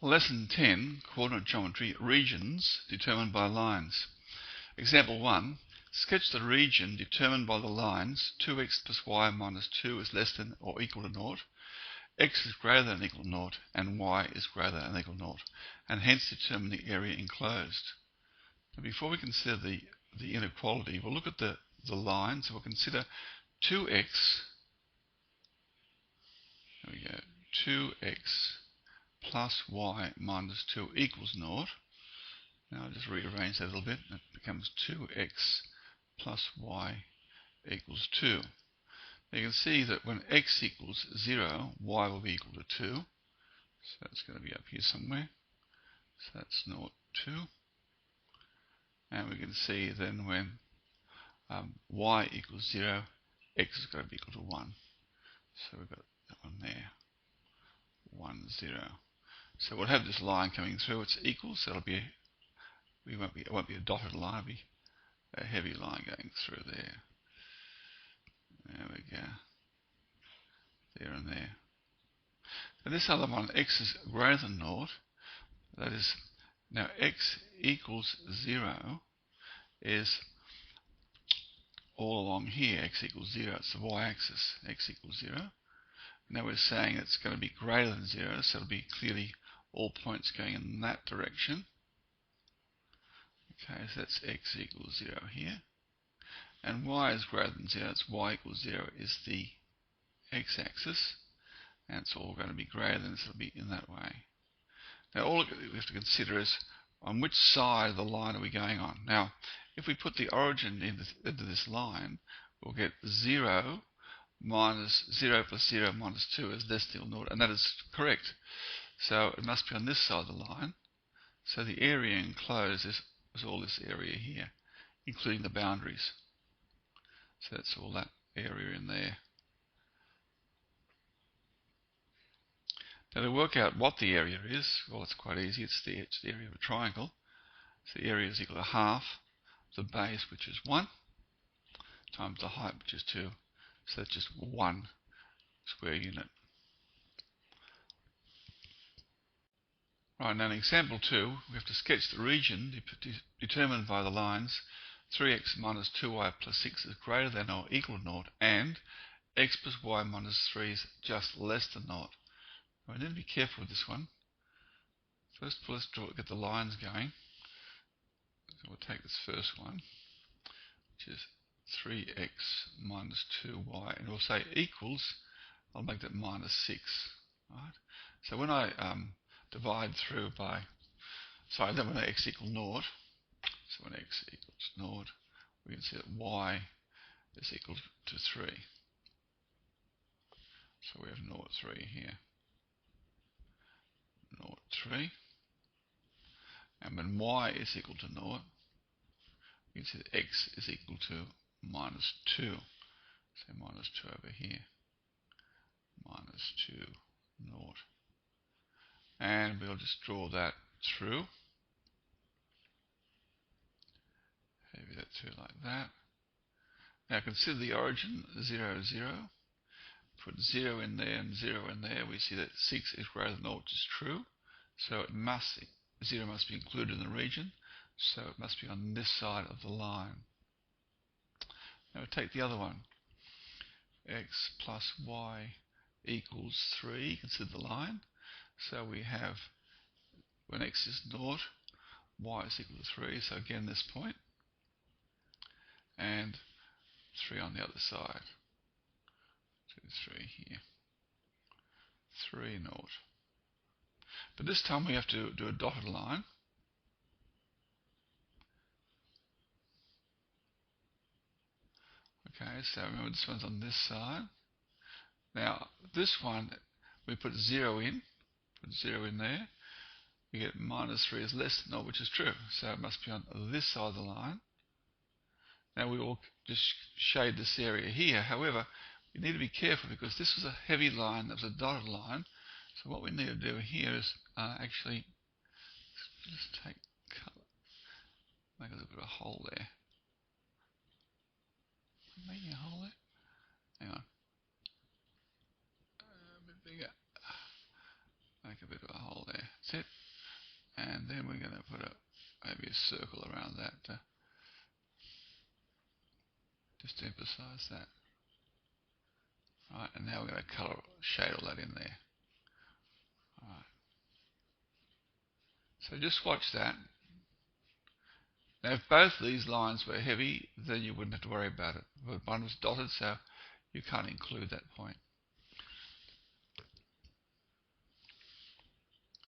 Lesson 10, Coordinate Geometry, Regions Determined by Lines. Example 1. Sketch the region determined by the lines 2x plus y minus 2 is less than or equal to 0, x is greater than or equal to 0, and y is greater than or equal to 0, and hence determine the area enclosed. Now before we consider the inequality, we'll look at the line. So we'll consider 2x, there we go, 2x plus y minus 2 equals 0. Now I'll just rearrange that a little bit. It becomes 2x plus y equals 2. Now you can see that when x equals 0, y will be equal to 2. So that's going to be up here somewhere. So that's 0, 2. And we can see then when y equals 0, x is going to be equal to 1. So we've got that one there. 1, 0. So we'll have this line coming through. It's equal, so it'll be it won't be a dotted line. It'll be a heavy line going through there. There we go. There and there. Now this other one, x is greater than 0. That is, now x equals 0 is all along here. X equals 0. It's the y-axis. X equals 0. Now we're saying it's going to be greater than 0, so it'll be clearly all points going in that direction. Okay, so that's x equals 0 here. And y is greater than 0, it's y equals 0 is the x-axis. And it's all going to be greater than, so it'll be in that way. Now all we have to consider is on which side of the line are we going on. Now, if we put the origin into this line, we'll get 0 minus 0 plus 0 minus 2 is less than or 0, and that is correct. So it must be on this side of the line. So the area enclosed is all this area here, including the boundaries. So that's all that area in there. Now to work out what the area is, well, it's quite easy. It's the area of a triangle. So the area is equal to half the base, which is 1, times the height, which is 2. So that's just 1 square unit. Right, now in example 2, we have to sketch the region determined by the lines 3x minus 2y plus 6 is greater than or equal to 0, and x plus y minus 3 is just less than 0. I need to be careful with this one. First of all, let's get the lines going. So we'll take this first one, which is 3x minus 2y, and we'll say equals, I'll make that minus 6. Right? So when I divide through by, then when x equals 0, so when x equals 0, we can see that y is equal to 3. So we have 0, 3 here. 0, 3. And when y is equal to 0, you can see that x is equal to minus 2. So minus 2 over here. Minus 2, 0. And we'll just draw that through. Maybe that through like that. Now consider the origin 0, 0. Put 0 in there and 0 in there. We see that 6 is greater than 0, which is true. So it must 0 must be included in the region. So it must be on this side of the line. Now we take the other one. X plus y equals 3. Consider the line. So we have, when x is 0, y is equal to 3. So again this point. And 3 on the other side. 2, 3 here. 3, 0. But this time we have to do a dotted line. Okay, so remember this one's on this side. Now this one we put 0 in. Put 0 in there. We get minus 3 is less than 0, which is true. So it must be on this side of the line. Now we will just shade this area here. However, we need to be careful because this was a heavy line, that was a dotted line. So what we need to do here is actually just take colour, make a little bit of a hole there. Making a hole there. Hang on. A bit bigger. Make a bit of a hole there. That's it. and then we're going to put maybe a circle around that just to emphasize that. Right, and now we're going to shade all that in there. Right. So just watch that. Now if both these lines were heavy, then you wouldn't have to worry about it. But one was dotted, so you can't include that point.